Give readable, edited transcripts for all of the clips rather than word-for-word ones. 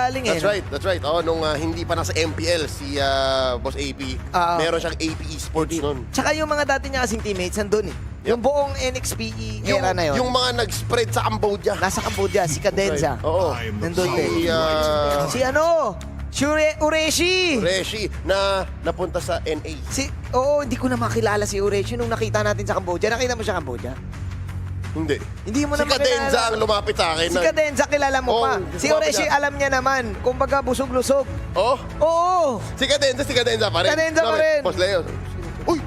galing eh. That's right. Oh, nung hindi pa nasa MPL si Boss AP, meron siyang AP Esports nun. Tsaka yung mga dati niya kasing teammates nandun eh. Yung buong NXPE era na yun. Yung mga nag-spread sa Cambodia. Nasa Cambodia, si Cadenza. Oo. Nandun din. Si Si Ureshi. Reshi na napunta sa NA. Hindi ko na makilala si Ureshi nung nakita natin sa Cambodia. Nakita mo siya Cambodia? Hindi. Hindi mo na Si Cadenza ang lumapit sa akin. Si Cadenza kilala mo pa. Si lumapit Ureshi siya. alam niya naman. Kumbaga busog-lusog. Oh? Oo. Si Cadenza pa rin. Cadenza pa rin. Boss Leo. Uy!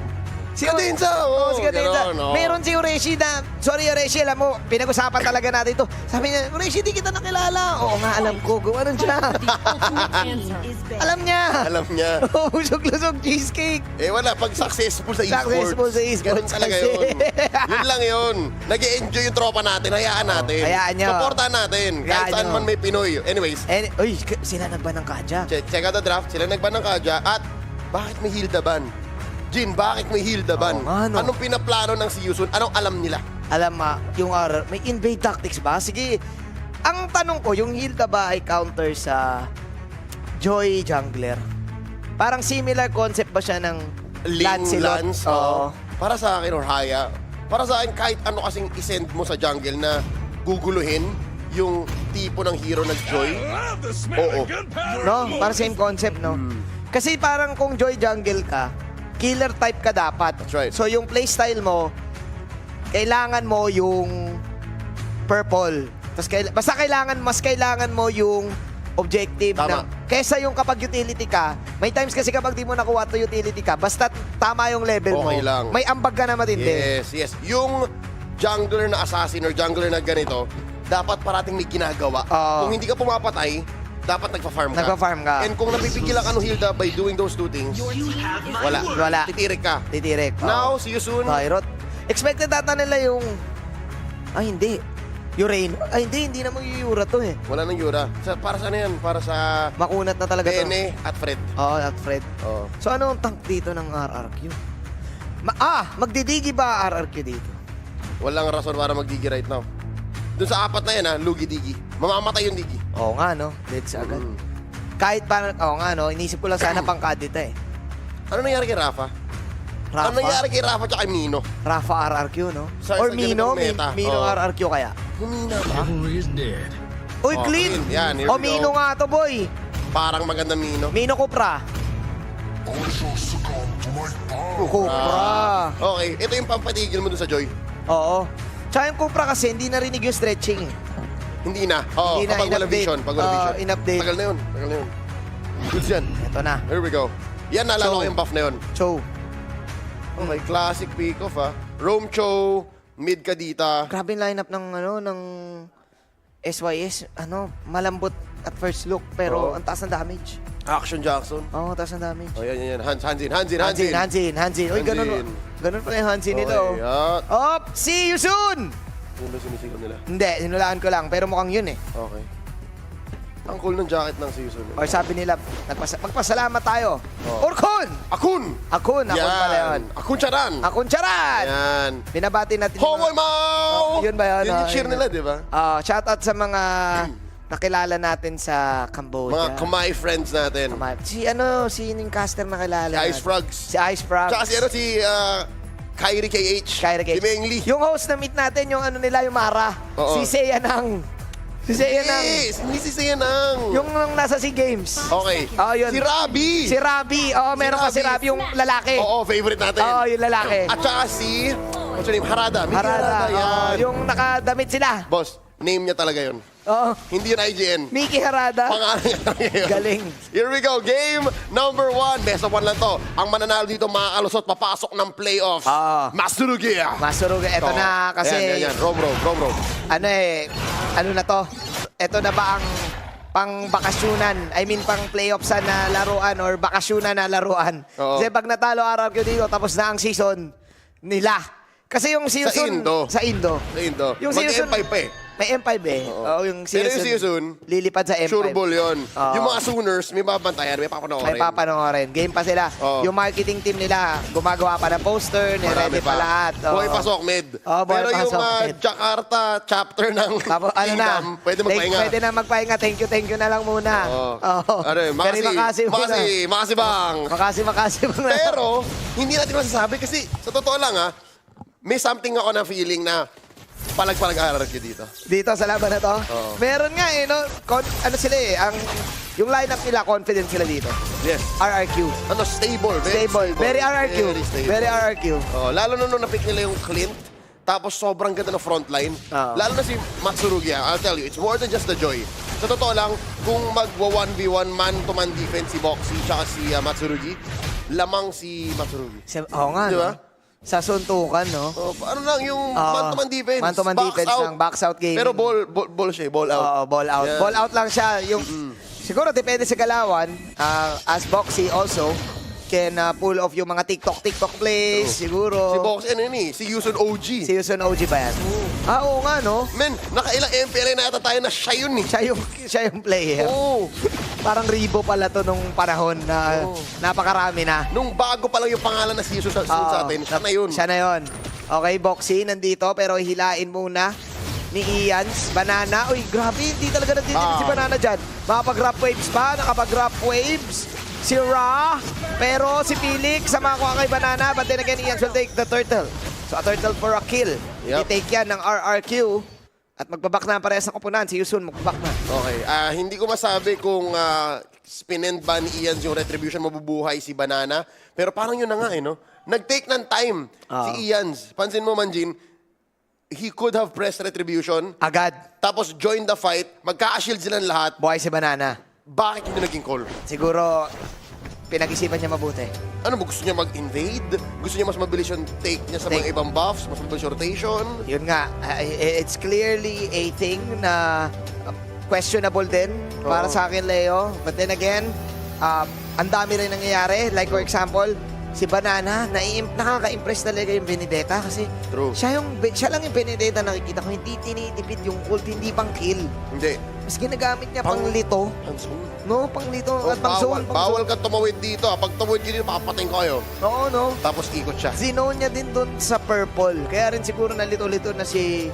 Si Cadenza! Si Cadenza. Ganon, Meron si Ureshi na, sorry Ureshi, alam mo, pinag-usapan talaga natin ito. Sabi niya, Ureshi, di kita nakilala. Oo nga, alam ko. Gawa nun siya. Alam niya. Alam niya. Busog-lusog cheesecake. Eh wala, pag successful sa esports. Successful sa esports Ganun talaga kasi. yun. Yun lang yun. Nag-e-enjoy yung tropa natin. Hayaan natin. hayaan nyo. Supportan natin. Kahit Hayaan saan nyo. man may Pinoy. Anyways, Uy, sila nagban ng kadya. check out the draft. Sila nagban ng Kadya. At bakit may Hilda ban? Jin, bakit may Hilda ban? Oo nga, no. Anong pinaplano ng si Yusun? Anong alam nila? Alam yung may invade tactics ba? Sige, ang tanong ko, yung Hilda ba ay counter sa Joy Jungler? Parang similar concept ba siya ng Lancelot? Lance, Oo. para sa akin, or Haya, para sa akin, kahit ano kasing isend mo sa jungle na guguluhin yung tipo ng hero ng Joy, oo. No? Para same concept, no? Kasi parang kung Joy Jungle ka, killer type ka dapat. That's right. So yung playstyle mo, kailangan mo yung purple. Basta mas kailangan mo yung objective Tama. kesa yung kapag utility ka, may times kasi kapag di mo nakuha to utility ka, basta tama yung level mo, Okay lang. may ambag ka na matindi. Yes. Yung jungler na assassin or jungler na ganito, dapat parating may ginagawa. Oo. Kung hindi ka pumapatay, dapat nagpa-farm ka. Nagpa-farm ka. And kung napipigilan ka ng Hilda by doing those two things, wala. Titirik ka. Titirik. Now, see you soon. Tyrot. Expected data nila yung... hindi. Urain. Hindi na mag-Yura to eh. Wala nang Yura. Para saan yan? Para sa Makunat na talaga to. Bene at Fred. Oo, at Fred. Oo. So ano ang tank dito ng RRQ? Magdidigi ba RRQ dito? Walang rason para magdigi right now. Doon sa apat na yan, lugi-digi. Mamamatay yung digi. Oo nga, no? Deads agad. Kahit parang, inisip ko lang sana pang kadita eh. Ano nangyari kay Rafa? Ano nangyari kay Rafa tsaka kay Mino? Rafa RRQ, no? Sa Or ganitong Mino, meta. Mino Oo. RRQ kaya? Humina ba? Uy, clean! clean. Yan, here we go. Mino nga to, boy! Parang maganda Mino. Mino Cupra. Cupra. Okay, ito yung pampatigil mo dun sa Joy. Oo. Tsaka yung Cupra kasi hindi narinig yung stretching. Hindi na. Oo, Hindi na, kapag wala in-update. vision. Pag wala vision. In-update. Tagal na yun. Goods yan. Ito na. Here we go. Yan, naalala So, ko yung buff na yun. Cho. Okay, classic pick-off Rome Cho, mid Kadita. Grabe yung lineup ng SYS. Malambot at first look pero Oo. ang taas ng damage. Action Jackson. Oo, taas ng damage. Oh, yan. Hansin. Hansin. Uy, ganun pala yung Hansin nila. Okay, Oh, see you soon! Yun ba sinisigil nila? Hindi, sinulaan ko lang. Pero mukhang yun eh. Okay. Ang cool ng jacket ng season. Or sabi nila, magpasalamat tayo. Oh. Orkun! Akun! Akun pala yun. Akun Charan! Akun Charan! Yan. Binabati natin Homoy Mau! Oh, yun ba yun? Yun yung cheer Yun. nila, di ba? Shoutout sa mga nakilala natin sa Cambodia. Mga kamay friends natin. Si caster na kilala Si Ice natin. Frogs. Si Ice Frogs. Tsaka si Kyrie KH. Kyrie KH. Si Mengli. Yung host na meet natin, yung nila, yung Mara. Oo. Si Seiya Nang. Si Seiya Nang. Hindi si Seiya Nang. Yung nasa SEA Games. Okay. Oh, yun. Si Rabi. Si Rabi. Oo, meron pa si Rabi, yung lalaki. Oo, favorite natin. Oo, yung lalaki. At saka si, what's her name? Harada. Miki Harada. yan. Oo, yung nakadamit sila. Boss, name niya talaga yun. Oo. Hindi yun IGN. Miki Harada. Pangalan niya talaga yun. Galing. Here we go. Game number 1. Best of 1 lang to. Ang mananalo dito makakalusot, papasok ng playoffs. Masurugia. Masuruga. Eto na kasi... Yan. Rome. Ano na to? Eto na ba ang pang-bakasyunan? I mean, pang-playoffs na laruan or bakasyunan na laruan. Oo. Kasi pag natalo RRQ dito, tapos na ang season nila. Kasi yung season... Sa Indo. Sa Indo. Sa Indo. Yung season... Mag-M5 pa eh. May M5 eh. Oo, yung Pero yung season, lilipad sa M5. sure ball yun. Oo. Yung mga Sooners, may babantayan, may papanoorin. May papanoorin. Game pa sila. Oo. Yung marketing team nila, gumagawa pa ng poster, Marami nire-ready pa lahat. Oo. Buhay pasok, med. Buhay Pero yung pasok, med. Jakarta chapter ng Tapos, ano na, Kingdom, pwede magpahinga. Pwede na magpahinga. Thank you na lang muna. Oo. Oo. Ano yun, Very makasi muna. makasi bang. Makasi muna. Pero, hindi natin masasabi kasi, sa totoo lang may something ako na feeling na palag-RRQ dito. Dito sa laban na to? Oo. Meron nga eh, no? Ano sila eh, yung lineup nila, confident sila dito. Yes. RRQ. Ano, stable. Stable. Very RRQ. Very stable. Very RRQ. Lalo na nung napick nila yung Clint, tapos sobrang ganda ng frontline. Oo. Lalo na si Matsurugi, I'll tell you, it's more than just the joy. Sa totoo lang, kung magwa-1v1 man-to-man defense si Boxy tsaka si Matsurugi, lamang si Matsurugi. Oo nga, Di ba? no? Sa suntukan, no? Ano lang yung Oo. man-to-man defense. Man-to-man defense lang, box out game. Pero ball siya, ball out. Oo, ball out. Yeah. Ball out lang siya. Yung, siguro, depende sa galawan. As Boxy also can pull off yung mga TikTok plays, siguro. Si Boxy, ano yun eh, si Yusun OG. Si Yusun OG ba yan? Oo nga, no? Men, nakailang MPLA na yata tayo na siya yun eh. Siya yung player. Oo. Parang Rebo pala to nung panahon na napakarami na. Nung bago pa lang yung pangalan na si Yusun sa atin, siya na yun. Siya na yun. Okay, Boxy, nandito, pero hilain muna ni Ians. Banana. Uy, grabe, hindi talaga nagtitinit si Banana dyan. Makapag-grab waves pa, nakapag-grab waves. Si Ra, pero si Felix sa mga kay Banana, but then again, Ians will take the turtle. So, a turtle for a kill. Yep. I-take yan ng RRQ. At magbabak na ang parehas ng koponan. Si Yusun, magbabak na. Okay, hindi ko masabi kung spinend ba ni Ian yung retribution mabubuhay si Banana. Pero parang yun na nga eh, no? Nag-take ng time si Ians. Pansin mo, Manjin, he could have pressed retribution. Agad. Tapos join the fight. Magkaka-shield silang lahat. Buhay si Banana. Bakit hindi naging call? Siguro, pinag-isipan niya mabuti. Ano mo, gusto niya mag-invade? Gusto niya mas mabilis yung take niya sa mga ibang buffs? Mas mabilis yung rotation? Yun nga, it's clearly a thing na questionable din para sa akin, Leo. But then again, ang dami rin nangyayari. Like for example, si Banana, nakaka-impress talaga yung Benedetta kasi True. siya lang yung Benedetta nakikita ko, hindi tinitipid yung ult, hindi pang kill. Hindi. Mas ginagamit niya pang lito. Handsome. No, pang lito. At pang zone. Bawal ka tumawid dito. Pag tumawid ka dito, papatayin ko kayo. Oo, no. Tapos ikot siya. Zone niya din doon sa purple. Kaya rin siguro nalito-lito na si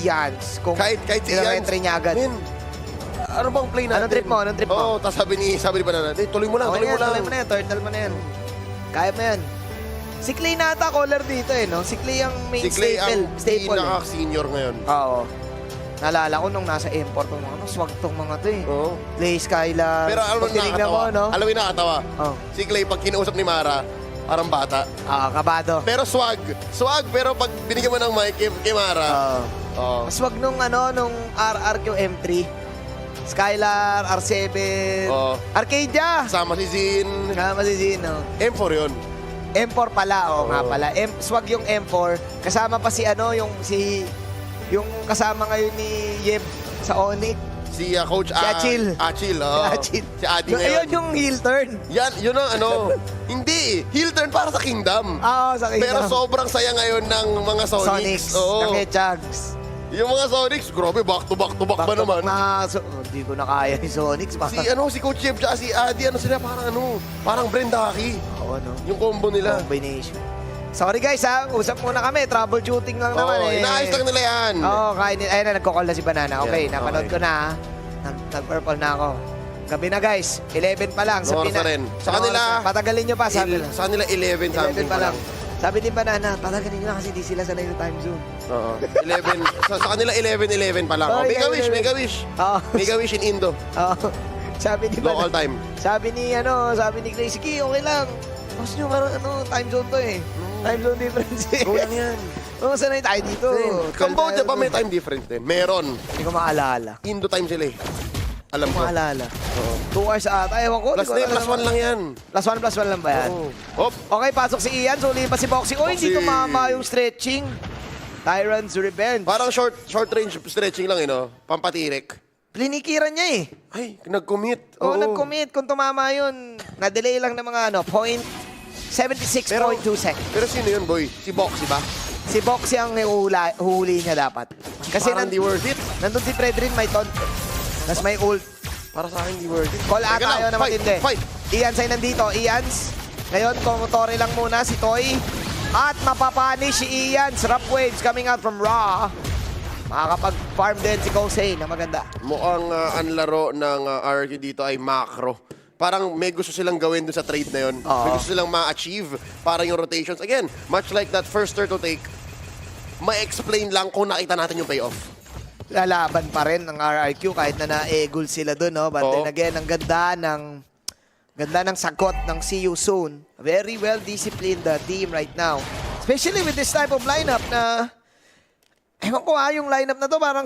Ians. Kung Kahit si Ian. entry niya agad. Men, ano bang play natin? Anong trip mo? Anong trip mo? Oo, tapos sabi ni Banana, tuloy mo lang, Okay tuloy mo yan, lang. tuloy mo na yan. Turtle mo na yan. Kaya mo yan. Si Clay na ata caller dito eh, no? Si Clay ang main Si Clay ang staple. pinaka-senior ngayon. Oo. Naalala ko nung nasa import tong mga swag tong mga to eh. Oo. Clay, Skylar. Pero alam mo Pag tinignan nakakatawa. mo, no? Alam mo yung nakakatawa. Oh. Si Clay, pag kinausap ni Mara, parang bata. Kabado. Pero swag. Swag, pero pag binigyan mo ng mic kay Mara, Swag nung nung RRQ M3. Skylar, R7, Arcadia. kasama si Zin. Kasama si Zino. M4 yun. M4 pala, nga pala. Swag yung M4. Kasama pa si yung kasama ngayon ni Yeb sa Onyx. Si Coach Achil. Achil, Si Achil. Si Adi ngayon. Ayun yung heel turn. Yun ang hindi. Heel turn para sa Kingdom. Oo, sa Kingdom. Pero sobrang saya ngayon ng mga Sonics. Ng Hedgehogs. Yung mga Sonics, grabe, back to back ba naman? Hindi ko na kaya yung Sonics. Si Coach Jeb tsaka si Adi, sila parang Brendaki. Oo, Yung combo nila. Combination. Sorry guys usap muna kami. Troubleshooting lang naman eh. Inaayos lang nila yan. Ayun na, nagko-call na si Banana. Okay, Yeah, napanood okay. ko na. Nag-purple na ako. Gabi na guys, 11 pa lang. Oras na rin. Sa kanila, patagalin nyo pa, sabi lang. Sa kanila 11 something 11 pa lang. Sabi din Banana, patagalin nyo na kasi di sila sanay sa time zone. Oo. 11. Sa kanila 11 pa lang. Oh, Make a 11. wish. Oo. Make a wish in Indo. Sabi ni Local Banana. time. Sabi ni Clay, sige, okay lang. Mas nyo, time zone to eh. Time zone difference eh. Kulang yan. Sanay tayo dito. Cambodia ba may time difference din? Meron. Hindi ko maalala. Indo time sila eh. Alam ko. Maalala. 2 hours ata. Ewan ko. Plus 1 lang yan. Plus 1 lang ba yan? Oo. Hop. Okay, pasok si Ian. Suli pa si Boxy. Uy, hindi Boxy. tumama yung stretching. Tyrant's Revenge. Parang short range stretching lang, pampatirik. Plinikiran niya eh. Ay, nag-commit. Oo, nag-commit. Kung tumama yun, na-delay lang ng mga 76.2 seconds. Pero sino yun, boy? Si Boxy ba? Si Boxy ang huhuli niya dapat. Kasi Parang di worth it. nandun si Fredrin, may taunt. Tapos may ult. Para sa akin, di worth it. Call Teka ata lang, yun na fight, matindi. fight. Ians ay nandito. Ians. Ngayon, Tomotore lang muna si Toy. At mapapanish si Ians. Rough waves coming out from Raw. Makakapag-farm din si Kosei na maganda. Mukhang ang laro ng RRQ dito ay macro. Parang may gusto silang gawin dun sa trade na yun. Oo. May gusto silang ma-achieve para yung rotations. Again, much like that first turtle take, ma-explain lang kung nakita natin yung payoff. Lalaban pa rin ang RRQ kahit na na-egul sila doon, no? But Oo. then again, ang ganda ng sagot ng See You Soon. Very well disciplined team right now. Especially with this type of lineup na ewan ko yung lineup na to parang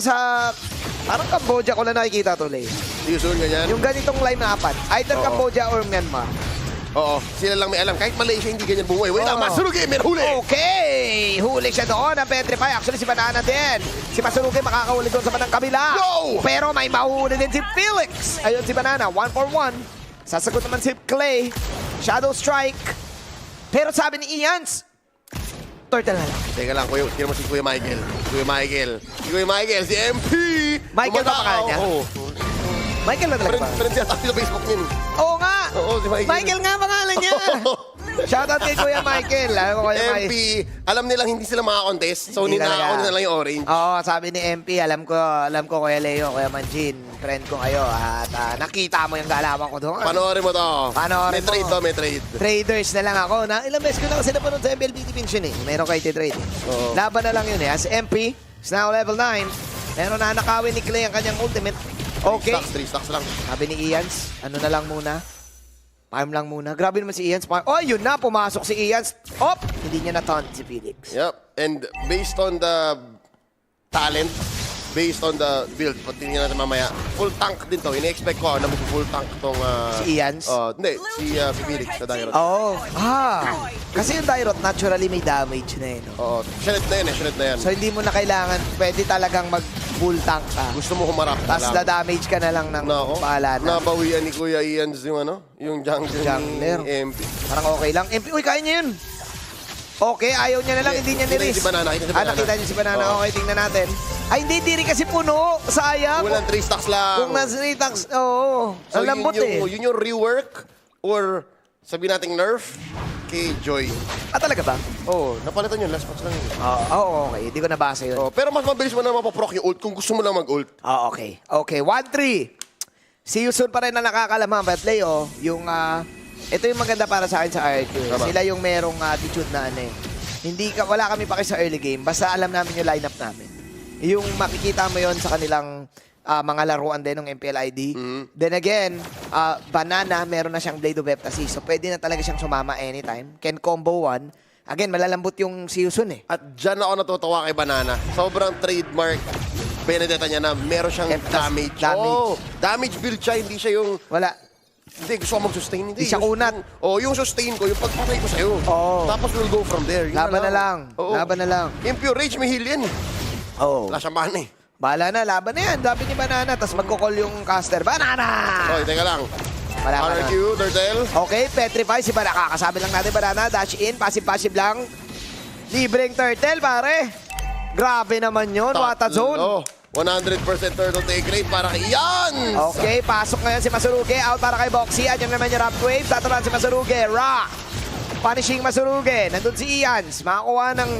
Cambodia ko lang nakikita to, Lay. Usual ganyan. Yung ganitong lineupan, either Oo. Cambodia or Myanmar. Oo, sila lang may alam. Kahit Malaysia, hindi ganyan bumuhay. Wait lang, Oo. Masurugi, may huli! Okay! Huli siya doon ang Petrify. Actually, si Banana din. Si Masurugi makakahuli doon sa manang kabila. No! Pero may mahuli din si Felix. Ayun si Banana, 1 for 1. Sasagot naman si Clay. Shadow Strike. Pero sabi ni Ians, turtle na lang. Teka lang, kaya mo si Kuya Michael. Si Kuya Michael, si MP! Michael ba Tumatawa. pangalan niya? Oo. Michael na talaga ba? Friend siya sa Facebook niya. Oo nga! Oo, si Michael. Michael nga pangalan niya. Shoutout kay Kuya Michael. Alam ko Kuya MP, alam nilang hindi sila makakontest. So, Hindi talaga. ninakaon na lang yung orange. Oo, sabi ni MP, alam ko Kuya Leo, Kuya Manjin, friend ko kayo at nakita mo yung galawan ko doon. Panoorin mo to. Panoorin May trade mo. to, may trade. Traders na lang ako. Ilang beses ko na kasi napanood sa MLB Division eh. Meron kayo trade eh. Oo. Laban na lang yun eh. As MP, is now level 9. Pero nanakawin ni Clay ang kanyang ultimate. Okay. 3 stocks lang. Sabi ni Ians, ano na lang muna. Farm lang muna. Grabe naman si Ians. Oh, yun na. Pumasok si Ians. Op! Hindi niya na-taunt si Felix. Yep. And based on the talent, based on the build, pag tingnan natin mamaya, full tank din to. Ine-expect ko na full tank tong... Si Ians? Hindi, si Felix sa Dyrot. Oo. Kasi yung Dyrot naturally may damage na eh. No? Oo. Shred na yan. So hindi mo na kailangan, pwede talagang mag-full tank ka. Gusto mo humarap na Tapos lang. da-damage ka na lang ng Nako, bahala na. nabawian ni Kuya Ians yung jungler Jungler. ni MP. Parang okay lang. MP, uy, kaya niya yun. Okay, ayaw niya na lang, hindi niya Kita niris. si Banana, kita si Banana. Nakita niyo si Banana. Oo. Okay, tingnan natin. Ay, hindi rin kasi puno. Sayang. Walang 3 stocks lang. Kung nasa retax, oo. So, Ang lambot eh. Yun yung rework or sabi nating nerf kay Joy. Talaga ba? Oo, napalitan yun. Last patch lang yun. Oo, okay. Hindi ko nabasa yun. Oh, pero mas mabilis mo na mapaproc yung ult kung gusto mo lang mag-ult. Okay. Okay, 1-3. See you soon pa rin na nakakalamang. But Leo, yung, ito yung maganda para sa akin sa RQ. Tama. Sila yung merong attitude na ano eh. Wala kami pa sa early game. Basta alam namin yung lineup namin. Yung makikita mo yon sa kanilang mga laruan din ng MPLID. Then again, Banana, meron na siyang Blade of Ecstasy. So pwede na talaga siyang sumama anytime. Can combo one. Again, malalambot yung season eh. At dyan ako natutuwa kay Banana. Sobrang trademark Benedetta niya na meron siyang damage. Damage. Oh, damage build siya, hindi siya yung... Wala. Hindi, gusto ko mag-sustain. Hindi, Hindi siya yung- kunat. Yung sustain ko, yung pagpatay ko sa'yo. Oo. Tapos we'll go from there. Yun Laban na lang. Oo. Laban na lang. Impure Rage, may heal yan. Oo. Wala siyang mana eh. Bahala na, laban na yan. Sabi ni Banana, tapos magkukall yung caster. Banana! Okay, teka lang. Wala ka na. RQ, Turtle. Okay, Petrify. Si Banana, kakasabi lang natin Banana. Dash in, passive lang. Libreng turtle, pare. Grabe naman yun. Wata zone. Oh, 100% turtle take rate para kay Ian. Okay, pasok ngayon si Masurugi. Out para kay Boxy. At yung naman yung Rough Wave. Tataran si Masurugi. Rock. Punishing Masurugi. Nandun si Ians. Makakuha ng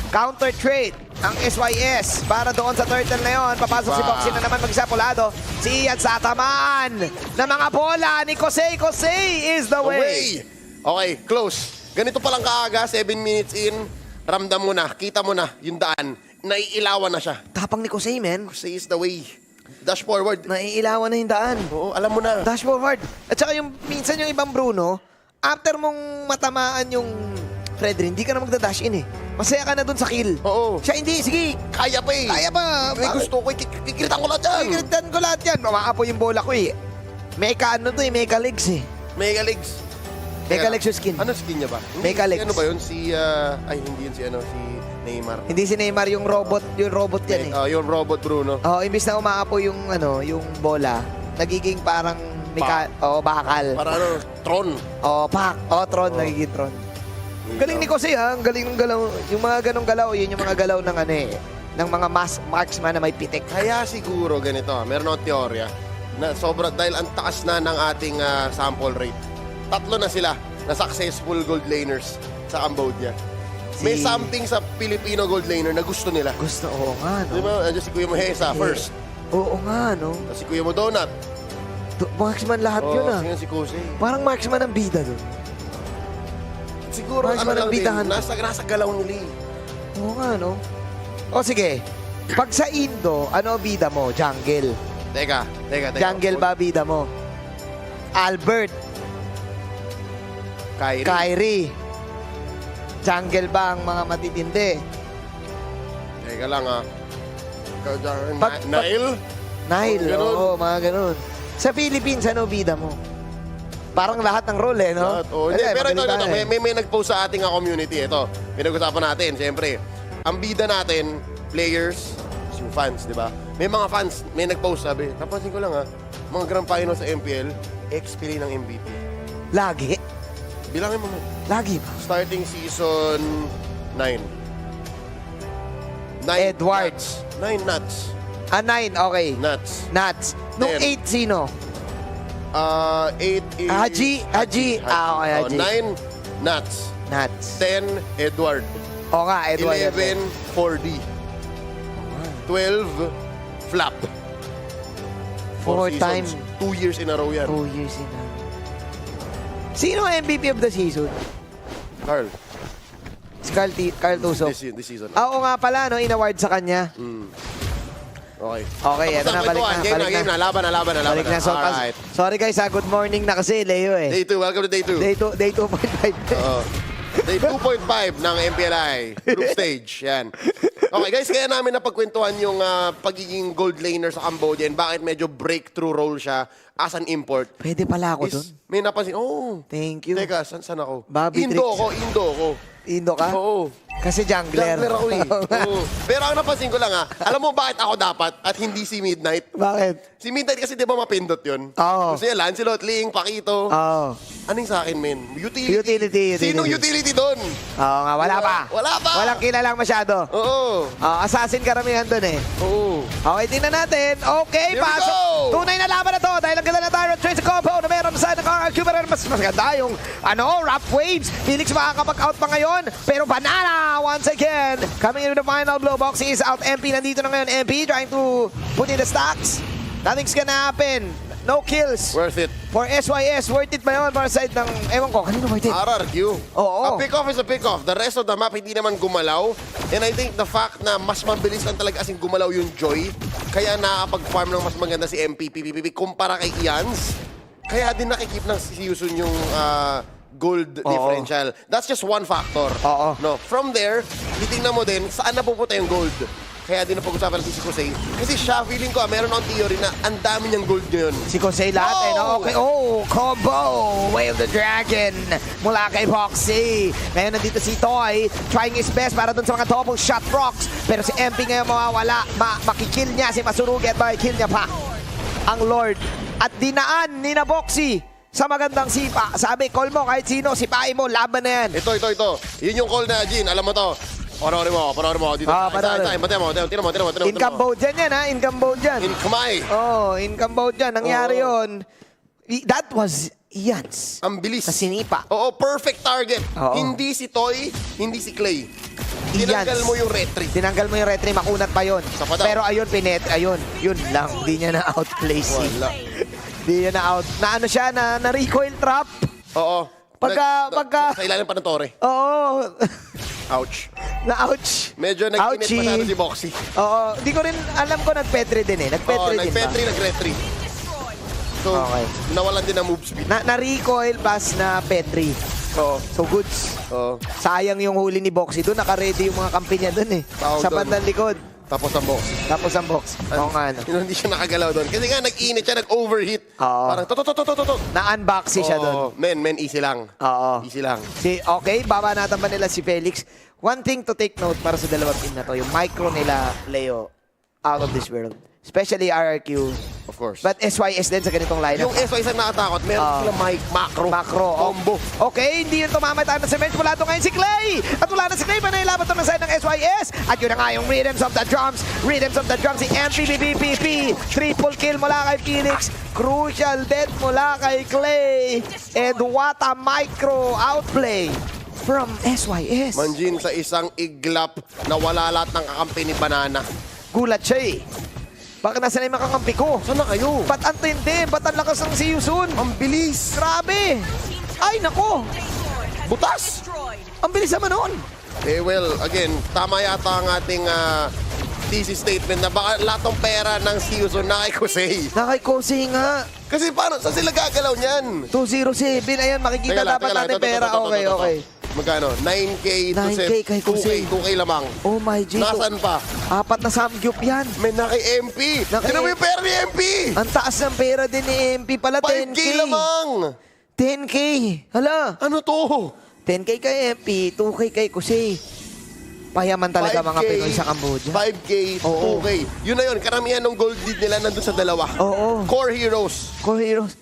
counter trade ang SYS para doon sa turtle na yon. Papasok si Boxy na naman mag-isa pulado. Si Ians sa tamaan ng mga bola ni Kosei. Kosei is the way. Okay, close. Ganito palang kaaga, 7 minutes in. Ramdam mo na, kita mo na yung daan. Naiilawan na siya. Tapang ni Kosei, man. Say is the way. Dash forward. Naiilawan na yung daan. Oo, alam mo na. Dash forward. At saka yung minsan yung ibang Bruno, after mong matamaan yung Fredrin, hindi ka na magda-dash in eh. Masaya ka na dun sa kill. Oo. Siya hindi, sige. Kaya pa eh. Kaya pa. May gusto ko, kikiritan ko lahat yan. Kikiritan ko lahat yan. Mamaapoy yung bola ko eh. Meka ano to eh, Meka legs eh. Mega legs. Mega legs yung skin. Ano skin niya ba? Mega Si legs. Ano ba yun? Si, hindi yun si si Neymar. Hindi si Neymar yung robot yan eh. Yung robot Bruno. Oh, imbis na umaapoy yung yung bola, nagiging parang bakal. Para Tron. Tron, nagiging Tron. Galing ni Kosei ha, ang galing ng galaw. Yung mga ganong galaw, yun yung mga galaw ng ng mga marksman na may pitik. Kaya siguro ganito, meron akong teorya na dahil ang taas na ng ating sample rate. 3 na sila na successful gold laners sa Cambodia. May something sa Filipino gold laner na gusto nila. Gusto, oo nga, no? Di ba? Andiyan si Kuya Mahesa first. Oo nga, no? Si Kuya mo Donut. Marksman lahat yun, ah. Sino si Kusey. Parang marksman ang bida doon. Siguro, Marksman ano ang lang din, bidahan. nasa galaw nila eh. Oo nga, no? O sige, pag sa Indo, ano ang bida mo? Jungle. Teka. Jungle ba bida mo? Albert, Kyrie. Jungle ba ang mga matitindi? Teka lang Pag- Nail? Nile, ganun. oo, mga ganun. Sa Philippines, ano bida mo? Parang lahat ng role, eh, no? Lahat, oh. Hindi, pero ito, maganda eh. may nag-post sa ating community. Ito, pinag-usapan natin, siyempre. Ang bida natin, players, yung fans, di ba? May mga fans, may nag-post, sabi, napansin ko lang mga grand final sa MPL, ex-pili ng MVP. Lagi? Bilangin mo mo. Lagi ba? Starting season 9. Edwards. 9 nuts. 9, okay. Nuts. Nats. Nung 8, sino? 8 is... Haji. Ah, okay, Haji. 9 nuts. Nats. 10 Edward. Oo nga, Edward. 11 4D. 12 Flap. 4 times. 2 years in a row yan. 2 years in a row. Sino ang MVP of the season? Carl, Si Carl Tuso. this season. Oo nga pala, no? In-award sa kanya. Okay. Okay, eto na, balik na. Game na. Laban na. Balik na. So, Alright. sorry guys, good morning na kasi, Leo eh. Day 2. Welcome to Day 2. Day 2.5. Oo. Day 2.5 ng MPLI. Group stage. Yan. Okay guys, kaya namin napagkwentuhan yung pagiging gold laner sa Cambodia and bakit medyo breakthrough role siya as an import. Pwede pala ako dun. May napansin, Thank you. Teka, saan ako? Bobby Indo Tricks. ako. Indo ka? Oo. Kasi jungler. Jungler ako eh. Oo. Pero ang napansin ko lang alam mo bakit ako dapat at hindi si Midnight? Bakit? Si Midnight kasi di ba mapindot yun? Oo. Kasi yan, Lancelot, Ling, Pakito. Oo. Anong sa akin, men? Utility. Utility. Sinong utility doon? Oo nga, wala pa. Wala pa. Walang kilalang masyado. Oo. Assassin karamihan dun eh. Oo. Okay, tingnan natin. Okay, Here we pasok. go! Tunay na laban na to dahil ang ganda na Tyrant Trace combo na meron sa ng RRQ pero mas maganda yung Rap Waves. Felix makakapag-out pa ngayon pero Banana once again coming into the final blow. Box is out. MP nandito na ngayon. MP trying to put in the stacks. Nothing's gonna happen. No kills. Worth it. For SYS, worth it ba yun? Para side ng, ewan ko, kanino worth it? RRQ. Oo. A pick-off is a pick-off. The rest of the map hindi naman gumalaw. And I think the fact na mas mabilis lang talaga asing gumalaw yung Joy, kaya nakakapag-farm ng mas maganda si MP, PPP, kumpara kay Ians. Kaya din nakikip ng si Yusun yung gold differential. That's just one factor. Oo. No, from there, titingnan mo din saan napupunta yung gold. Kaya din napag-usapan natin si Kusei. Kasi siya, feeling ko, meron akong theory na ang dami niyang gold ngayon. Si Kosei lahat eh, no? Oh! Okay, combo! Way of the Dragon mula kay Boxy. Ngayon nandito si Toy, trying his best para dun sa mga double shot rocks. Pero si MP ngayon mawawala. Makikill niya si Masurugi at makikill niya pa ang Lord. At dinaan ni na Boxy sa magandang sipa. Sabi, call mo kahit sino, sipain mo, laban na yan. Ito. Yun yung call na, Jin. Alam mo to. Panoorin mo. Dito. Panoorin. Tira mo. In Cambodian yan, ha? In Cambodian. In Khmer. In Cambodian. Nangyari yun. That was Ians. Ang bilis. Sa sinipa. Oo, perfect target. Oo. Hindi si Toy, hindi si Clay. Ians. Tinanggal mo yung retry. Tinanggal mo yung retry, makunat pa yun. Sapa daw. Pero ayun, yun lang. Di niya na-outplay si. Wala. Di niya na-out. Na ano siya, na recoil trap. Oo. Pagka- Sa ilalim pa ng tore. Oo. Ouch. Na-ouch. Medyo nag-init Ouchie. masyado si Boxy. Oo. Di ko rin, alam ko nagpetri din eh. Nagpetri din ba? Nag-petry, nag-retry. So, Okay. nawalan din ng move speed. Na-recoil plus na petri. Oo. So goods. Oo. Sayang yung huli ni Boxy doon. Naka-ready yung mga kampi niya doon eh. Tawag Sa doon. bandang likod. Tapos ang box. Tapos ang box. Oo nga, no. Hindi siya nakagalaw doon. Kasi nga, nag-init siya, nag-overheat. Oo. Parang, to. Na-unboxy siya doon. Men, easy lang. Oo. Easy lang. Okay, babanatan ba nila si Felix? One thing to take note para sa dalawang team na to, yung micro nila, Leo, out of this world. Especially RRQ. Of course. But SYS din sa ganitong lineup. yung SY sa nakatakot, meron sila macro. Combo. Okay, hindi yun tumamatay na sa bench. Wala to ngayon si Clay. At wala na si Clay. Manailaban to ng side ng SYS. At yun na nga yung Rhythms of the Drums. Rhythms of the Drums. Si MPBBPP. Triple kill mula kay Phoenix. Crucial death mula kay Clay. And what a micro outplay from SYS. Manjin sa isang iglap na wala lahat ng kakampi ni Banana. Gulat siya eh. Bakit nasa na yung makakampi ko? Saan na kayo? Ba't ang tindi? Ba't ang lakas ng si Yusun? Ang bilis! Grabe! Ay, nako! Butas! Ang bilis naman noon. Eh well, again, tama yata ang ating thesis statement na baka lahat ng pera ng Season na kay Kusei. Nakay Kosei nga. Kasi paano? Saan sila gagalaw niyan? 207. Ayan, makikita dapat natin pera. Okay. Magkano? 9K to 9K kay Kusei. 2K lamang. Oh my G. Nasaan pa? Apat na samgyup yan. May na kay MP. Naki- Sino mo yung pera ni MP? Ang taas ng pera din ni MP pala. 5K 10K. lamang. 10K. Hala. Ano to? 10K kay MP. 2K kay Kusei. Payaman talaga mga Pinoy sa Cambodia. 5K, Oo. 2K. Yun na yun. Karamihan ng gold lead nila nandun sa dalawa. Oo. Core Heroes. Core Heroes.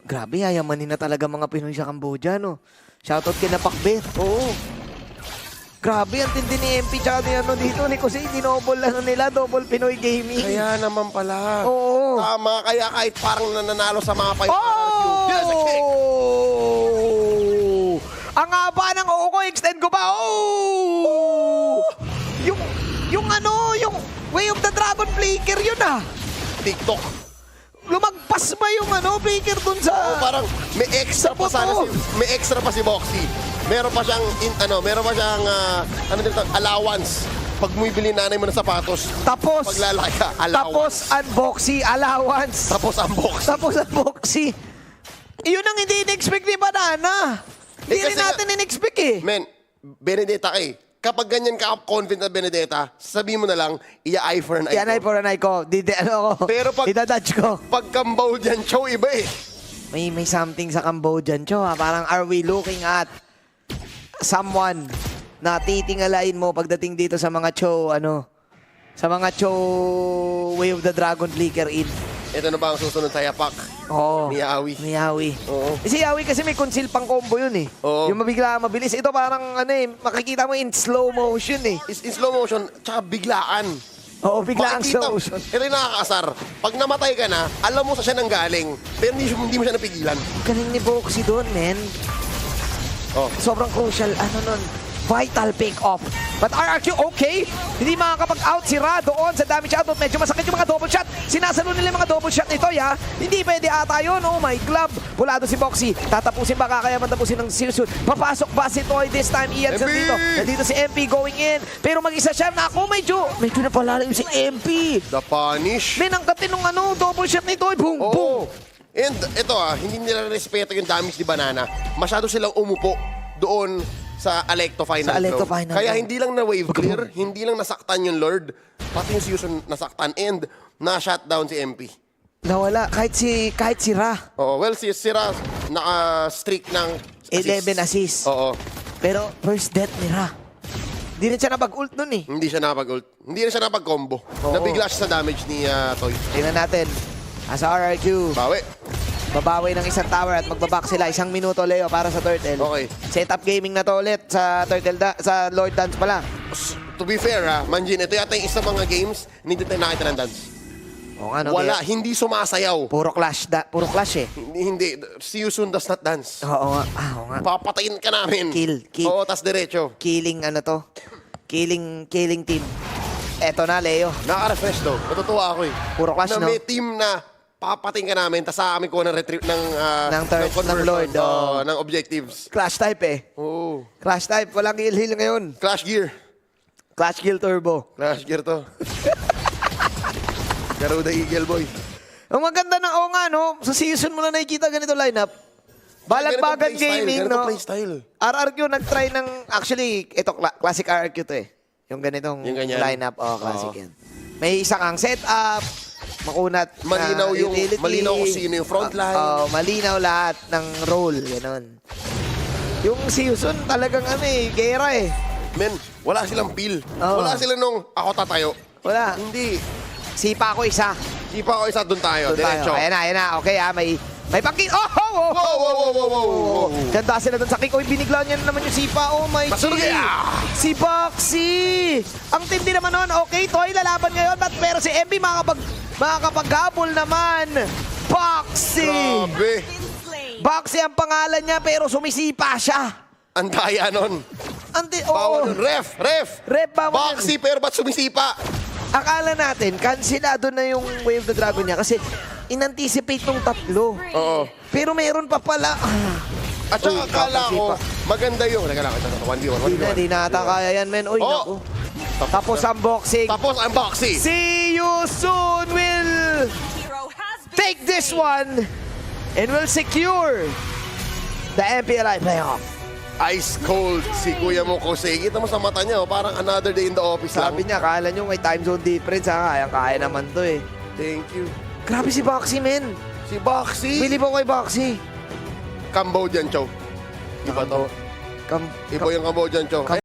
Grabe, yayamanin na talaga mga Pinoy sa Cambodia, no? Shoutout kina Pakbet. Oo. Grabe, ang tindi ni MP tsaka ni ano dito ni Kusei. Dinobol ano nila, double Pinoy gaming. Kaya naman pala. Oo. Tama, kaya kahit parang nananalo sa mga 5 Oh! Yes, kick. Ang haba ng oo ko, extend ko pa. Oh! Yung ano, yung Way of the Dragon Flicker yun ah. TikTok. Lumagpas ba yung ano, Flicker dun sa... Oh, parang may extra pa sana Sa may extra pa si Boxy. Meron pa siyang allowance. Pag bumibili nanay mo ng sapatos, Tapos, paglalaki ka, tapos allowance. unboxy allowance. Tapos ang box. Tapos unboxy. Yun ang hindi in-expect ni Banana. Hindi kasi rin natin in-expect eh. Men, Benedetta ka eh. Kapag ganyan ka confident na Benedetta, sabihin mo na lang, iya-eye for an eye. Yan ay for an eye ko. Ano ko. Pero pag- Idadudge ko. Pag Cambodian show, iba eh. May something sa Cambodian, Cho. Ha? Parang are we looking at someone na titingalain mo pagdating dito sa mga show, sa mga show Way of the Dragon Flicker in. Ito na ba ang susunod sa yapak? Oo. Ni Yawi. Ni Yawi. Oo. Si Yawi kasi may conceal pang combo yun eh. Oo. Yung mabigla mabilis. Ito parang makikita mo in slow motion eh. In slow motion, tsaka biglaan. Oo, bigla ang Makikita- slow motion. Ito yung nakakasar. Pag namatay ka na, alam mo sa siya nang galing, pero hindi mo siya napigilan. Galing ni Boxy doon, men. Oh. Sobrang crucial, nun, vital pick-off. But RRQ, okay. Hindi makakapag-out si Ra doon sa damage output. Medyo masakit yung mga double shot. Sinasalo nila yung mga double shot nito, ya. Hindi pwede ata yun. Oh my glove. Pulado si Boxy. Tatapusin ba? Kakayaman tapusin ng Season. Papasok ba si Toy this time? Ian sa MP! dito. Nandito si MP going in. Pero mag-isa siya. Naku, medyo napalalim si MP. The punish. Men, ang kati nung double shot ni Toy. Boom, boom. And ito hindi nila respeto yung damage ni Banana. Masyado silang umupo doon sa Alecto Final Sa Alecto Flow. Final Kaya Flow. hindi lang na wave clear, hindi lang nasaktan yung Lord, pati yung Season nasaktan and na-shutdown si MP. Nawala. Kahit si Ra. Oo, well, si Sira naka-streak ng 11 assists. Oo. Pero first death ni Ra. Hindi rin siya napag-ult nun eh. Hindi siya napag-ult. Hindi rin siya napag-combo. Oo. Nabigla siya sa damage ni Toy. Tingnan natin. Asa RRQ. Bawi. Babawi ng isang tower at magbaback sila. 1 minuto, Leo, para sa Turtle. Okay. Setup gaming na to ulit sa sa Lord Dance pala. To be fair, Manjin, ito yata yung isa mga games, hindi tayo nakita ng dance. O ano, Wala, kaya- hindi sumasayaw. Puro clash eh. Hindi. See you soon does not dance. Oo nga. Oo nga. Papatayin ka namin. Kill. Oo, tas diretso. Killing team. Eto na, Leo. Nakaka-refresh daw. Natutuwa ako eh. Puro clash, na no? may team na papatayin ka namin, tas sa amin ko ng retrieve ng ng Lord, oo. ng objectives. Clash type eh. Oo. Clash type. Walang heal ngayon. Clash Gear. Clash Kill Turbo. Clash Gear to. Garuda Eagle Boy. Ang maganda no? Sa season mo na nakikita ganito lineup. Balagbagan gaming, no? Playstyle. RRQ nag-try ng, actually, ito, classic RRQ to eh. Yung ganitong Yung ganyan. lineup. Oh, classic Oo. yan. May isa kang setup, makunat Malinaw na yung- utility. malinaw kung sino yung frontline. Malinaw lahat ng role. Ganon. Yung season talagang gera eh. Men, wala silang feel. Oo. Wala silang nung ako tatayo. Wala. Hindi. Sipa ko isa. Ipa ko isa, doon tayo. Doon tayo. Diretso. Ayan na. Okay may pangkin. Oh! Wow, wow, wow, wow, wow, wow. Ganda sila doon sa kick. Uy, binigla niya na naman yung Sipa. Oh my Masunog G. yan. Si Boxy. Ang tindi naman nun. Okay, Toy, lalaban ngayon. Pero si MB makakapag-gabol naman. Boxy. Grabe. Boxy ang pangalan niya pero sumisipa siya. Ang daya nun. Oo. Bawal nun. Ref. Ref, bawal Boxy, pero ba't sumisipa? Akala natin, kansilado na yung Wave the Dragon niya kasi in-anticipate nung tatlo. Oo. Pero meron pa pala. At saka Uy, akala ko, kakasipa. maganda yun. Teka lang, ito, 1v1, 1v1. Di na ata kaya yan, men. Uy, Oh. naku. Tapos ang boxing. Tapos ang Boxy. See you soon. We'll take this one and we'll secure the MPLI playoff. Ice cold si Kuya mo Jose. Kita mo sa mata niya, oh, parang another day in the office Sabi lang. niya, kala nyo may time zone difference. Kaya naman to eh. Thank you. Grabe si Boxy, men. Si Boxy. Bili po kay Boxy. Cambodian chow. Iba to. Iba yung Cambodian chow.